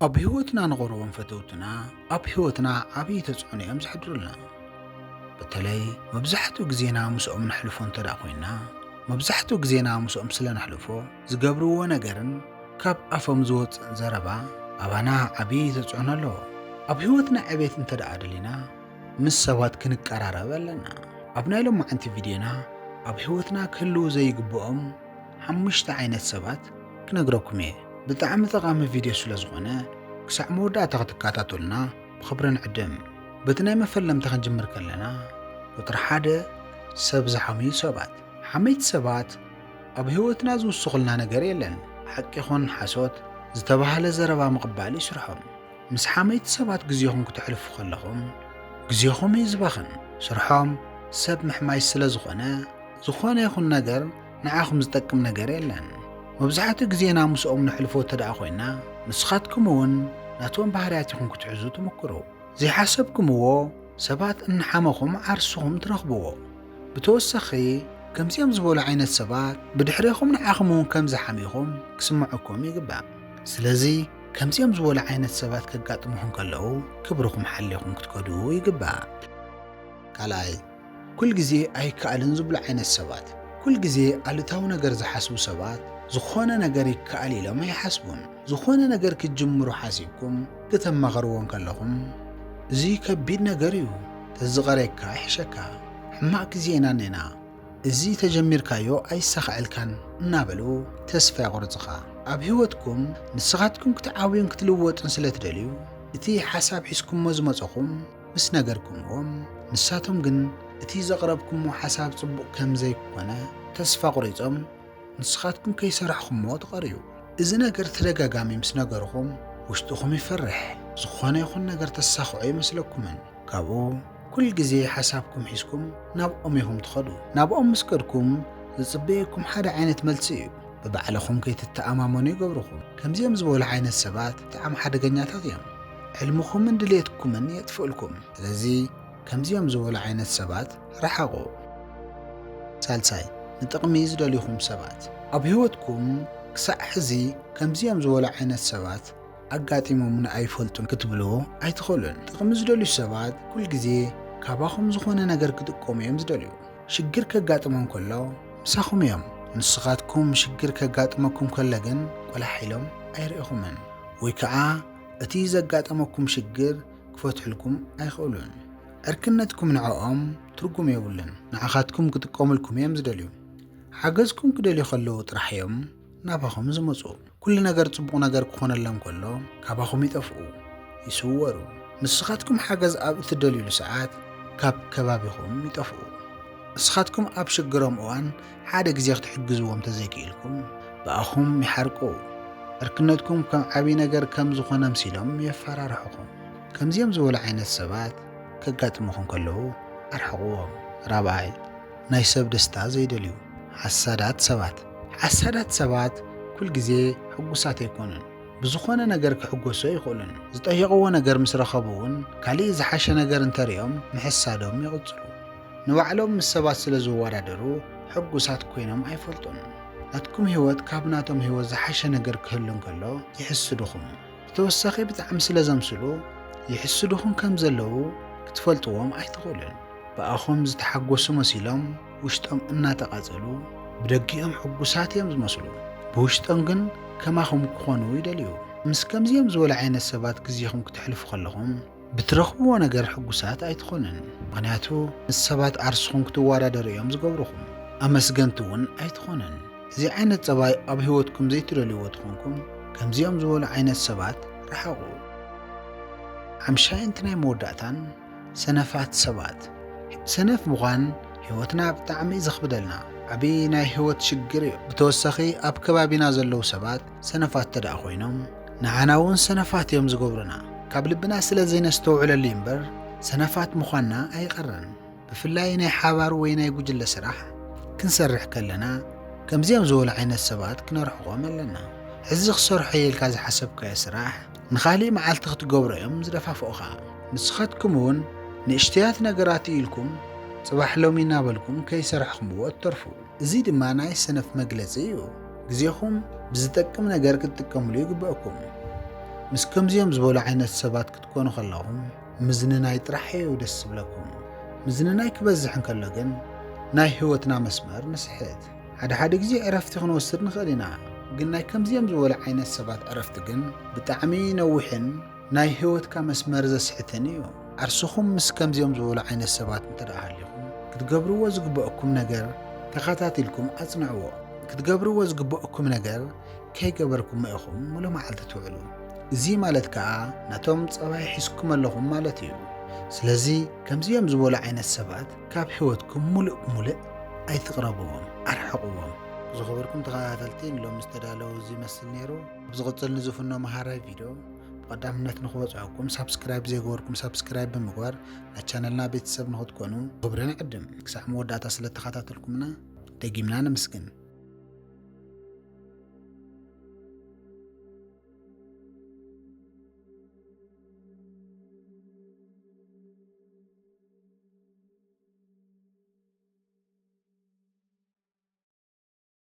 ኣብ ህይወትና ንቕርቦም ፈተውትና ኣብ ህይወትና ዓብዪ ተፅዕኖ እዮም ዝሕድሩልና። በተለይ መብዛሕትኡ ግዜና ምስኦም ነሕልፎ እንተደኣ ኮይንና መብዛሕትኡ ግዜና ምስኦም ስለ ነሕልፎ ዝገብርዎ ነገርን ካብ ኣፎም ዝወፅእ ዘረባ ኣባና ዓብዪ ተፅዕኖ ኣለዎ። ኣብ ህይወትና ዕቤት እንተደኣ ደሊና ምስ ሰባት ክንቀራረብ ኣለና። ኣብ ናይ ሎማዓንቲ ቪድዮና ኣብ ህይወትና ክህልው ዘይግብኦም 5 ዓይነት ሰባት ክነግረኩም እየ። ብጣዕሚ ጠቓሚ ቪድዮ ስለ ዝኾነ ክሳዕ መወዳእታ ክትከታተሉና ብኽብሪ ንዕድም። በቲ ናይ መፈለምቲ ክንጅምር ከለና ቁጥሪ 1 ሰብ ዝሓመዩ ሰባት። ሓመይቲ ሰባት ኣብ ህይወትና ዝውስኹልና ነገር የለን። ሓቂ ይኹን ሓሶት ዝተባህለ ዘረባ ምቕባል እዩ ስርሖም። ምስ ሓመይቲ ሰባት ግዜኹም ክትሕልፉ ከለኹም ግዜኹም እዩ ዝባኽን። ስርሖም ሰብ ምሕማይ ስለ ዝኾነ ይኹን ነገር ንዓኹም ዝጠቅም ነገር የለን። መብዛሕትኡ ግዜና ምስኦም ነሕልፎ ተደኣ ኮይንና ንስኻትኩም እውን ናቶም ባህርያት ኢኹም ክትሕዙ ትምክሩ። ዘይሓሰብኩምዎ ሰባት እንሓመኹም ዓርስኹም ትረኽብዎ። ብተወሳኺ ከምዚኦም ዝበሉ ዓይነት ሰባት ብድሕሪኹም ንዓኹም እውን ከም ዝሓሚኹም ክስምዐኩም ይግባእ። ስለዚ ከምዚኦም ዝበሉ ዓይነት ሰባት ከጋጥሙኹም ከለዉ ክብርኹም ሓልይኹም ክትከዱ ይግባእ። ካልኣይ ኩል ግዜ ኣይከኣልን ዝብሉ ዓይነት ሰባት። ኩል ግዜ ኣሉታዊ ነገር ዝሓስቡ ሰባት ዝኾነ ነገር ይከኣል ኢሎም ኣይሓስቡን። ዝኾነ ነገር ክጅምሩ ሓሲብኩም ክተመኸርዎን ከለኹም እዚ ከቢድ ነገር እዩ፣ ተዝቐረየካ ይሕሸካ፣ ሕማቕ ግዜ ኢና ኔና፣ እዚ ተጀሚርካዮ ኣይሳኽዕልካን እናበሉ ተስፋ የቑርፅኻ። ኣብ ህይወትኩም ንስኻትኩም ክትዓብዩን ክትልወጡን ስለ ትደልዩ እቲ ሓሳብ ሒዝኩሞ ዝመፀኹም ምስ ነገርኩምዎም ንሳቶም ግን እቲ ዘቕረብኩሞ ሓሳብ ጽቡቕ ከም ዘይኮነ ተስፋ ቁሪፆም ንስኻትኩም ከይሰርሕኩምዎ ትቐርዩ። እዚ ነገር ተደጋጋሚ ምስ ነገርኹም ውሽጥኹም ይፈርሕ። ዝኾነ ይኹን ነገር ተሳኽዑ ይመስለኩምን። ካብኡ ኩል ግዜ ሓሳብኩም ሒዝኩም ናብኦም ኢኹም ትኸዱ። ናብኦም ምስ ከድኩም ዝፅበየኩም ሓደ ዓይነት መልሲ እዩ። ብባዕልኹም ከይትተኣማመኑ ይገብርኹም። ከምዚኦም ዝበሉ ዓይነት ሰባት ብጣዕሚ ሓደገኛታት እዮም። ዕልምኹምን ድሌትኩምን የጥፍኡልኩም። ስለዚ ከምዚኦም ዝበሉ ዓይነት ሰባት ረሓቑ። ሳልሳይ ንጥቕሚ ዝደልይኹም ሰባት። ኣብ ህይወትኩም ክሳዕ ሕዚ ከምዚኦም ዝበሉ ዓይነት ሰባት ኣጋጢሞምን ኣይፈልጡን ክትብሉ ኣይትኽእሉን። ጥቕሚ ዝደልዩ ሰባት ኩል ግዜ ካባኹም ዝኾነ ነገር ክጥቀሙ እዮም ዝደልዩ። ሽግር ከጋጥሞም ከሎ ምሳኹም እዮም። ንስኻትኩም ሽግር ከጋጥመኩም ከሎ ግን ቆላሒሎም ኣይርኢኹምን፣ ወይ ከዓ እቲ ዘጋጠመኩም ሽግር ክፈትሑልኩም ኣይኽእሉን። ዕርክነትኩም ንዕኦም ትርጉም የብሉን። ንዓኻትኩም ክጥቀሙልኩም እዮም ዝደልዩ። ሓገዝኩም ክደልዩ ከለዉ ጥራሕ እዮም ናባኹም ዝመፁ። ኩሉ ነገር ጽቡቕ ነገር ክኾነሎም ከሎ ካባኹም ይጠፍኡ፣ ይስወሩ። ንስኻትኩም ሓገዝ ኣብ እትደልዩሉ ሰዓት ካብ ከባቢኹም ይጠፍኡ። ንስኻትኩም ኣብ ሽግሮም እዋን ሓደ ግዜ ክትሕግዝዎም ተዘይክኢልኩም ብኣኹም ይሓርቁ። ዕርክነትኩም ከም ዓብዪ ነገር ከም ዝኾነ ምሲሎም የፈራርሑኹም። ከምዚኦም ዝበሉ ዓይነት ሰባት ከጋጥሙኹም ከለዉ ኣርሕቕዎም። ራብዓይ ናይ ሰብ ደስታ ዘይደልዩ ሓሳዳት ሰባት። ሓሳዳት ሰባት ኩል ግዜ ሕጉሳት ኣይኮኑን። ብዝኾነ ነገር ክሕጎሶ ይኽእሉን። ዝጠየቕዎ ነገር ምስ ረኸቡ እውን ካሊእ ዝሓሸ ነገር እንተሪኦም ምሕሳዶም ይቕፅሉ። ንባዕሎም ምስ ሰባት ስለ ዝወዳደሩ ሕጉሳት ኮይኖም ኣይፈልጡን። ናትኩም ህይወት ካብ ናቶም ህይወት ዝሓሸ ነገር ክህሉ እንከሎ ይሕስዱኹም። ብተወሳኺ ብጣዕሚ ስለ ዘምስሉ ይሕስዱኹም ከም ዘለዉ ክትፈልጥዎም ኣይትኽእሉን። ብኣኹም ዝተሓጎሱ መሲሎም ውሽጦም እናተቓጸሉ ብደጊኦም ሕጉሳት እዮም ዝመስሉ፣ ብውሽጦም ግን ከማኹም ክኾኑ ይደልዩ። ምስ ከምዚኦም ዝበሉ ዓይነት ሰባት ግዜኹም ክትሕልፉ ከለኹም ብትረኽብዎ ነገር ሕጉሳት ኣይትኾኑን። ምኽንያቱ ምስ ሰባት ዓርስኹም ክትወዳደሩ እዮም ዝገብርኹም። ኣመስገንቲ እውን ኣይትኾኑን። እዚ ዓይነት ፀባይ ኣብ ህይወትኩም ዘይትደልይዎ ትኾንኩም ከምዚኦም ዝበሉ ዓይነት ሰባት ረሓቑ። ሓምሻይ ናይ መወዳእታን ሰነፋት ሰባት። ሰነፍ ምዃን ህይወትና ብጣዕሚ ዘኽብደልና ዓብዪ ናይ ህይወት ሽግር እዩ። ብተወሳኺ ኣብ ከባቢና ዘለዉ ሰባት ሰነፋት ተደኣ ኮይኖም ንዓና እውን ሰነፋት እዮም ዝገብሩና። ካብ ልብና ስለ ዘይነስተውዕለሉ እምበር ሰነፋት ምዃንና ኣይቐረን። ብፍላይ ናይ ሓባር ወይ ናይ ጉጅለ ስራሕ ክንሰርሕ ከለና ከምዚኦም ዝበሉ ዓይነት ሰባት ክነርሕቖም ኣለና። ሕዚ ክሰርሖ የልካ ዝሓሰብካዮ ስራሕ ንኻሊእ መዓልቲ ክትገብሮ እዮም ዝደፋፍኡኻ። ንስኻትኩም እውን ንእሽተያት ነገራት ኢልኩም ጽባሕ ሎሚ እናበልኩም ከይሰርሕኹምዎ እተርፉ። እዚ ድማ ናይ ሰነፍ መግለፂ እዩ። ግዜኹም ብዝጠቅም ነገር ክትጥቀምሉ ይግብአኩም። ምስ ከምዚኦም ዝበሉ ዓይነት ሰባት ክትኮኑ ከለኹም ምዝንናይ ጥራሕ እዩ ደስ ዝብለኩም። ምዝንናይ ክበዝሕ እንከሎ ግን ናይ ህይወትና መስመር ንስሕት። ሓደ ግዜ ዕረፍቲ ክንወስድ ንኽእል ኢና፣ ግን ናይ ከምዚኦም ዝበሉ ዓይነት ሰባት ዕረፍቲ ግን ብጣዕሚ ነዊሕን ናይ ህይወትካ መስመር ዘስሕትን እዩ። ዓርስኹም ምስ ከምዚኦም ዝበሉ ዓይነት ሰባት እንተደኣ ሃሊኹም ክትገብርዎ ዝግበአኩም ነገር ተኸታቲልኩም ኣጽንዕዎ። ክትገብርዎ ዝግበአኩም ነገር ከይገበርኩም ኢኹም ሙሉእ መዓልቲ ትውዕሉ። እዚ ማለት ከዓ ናቶም ፀባይ ሒዝኩም ኣለኹም ማለት እዩ። ስለዚ ከምዚኦም ዝበሉ ዓይነት ሰባት ካብ ህይወትኩም ሙሉእ ኣይትቕረብዎም፣ ኣርሕቕዎም። ዝኸበርኩም ተኸታተልቲ ንሎም ዝተዳለዉ እዚ ይመስል ነይሩ። ብዝቕፅል ንዝፍኖ መሃራይ ቪድዮ ብቐዳምነት ንኽበፅዐኩም ሳብስክራይብ ዘይገበርኩም ሳብስክራይብ ብምግባር ናይ ቻነልና ቤተሰብ ንኽትኮኑ ክብሪ ንዕድም። ክሳዕ መወዳእታ ስለ ተኸታተልኩምና ደጊምና ነመስግን።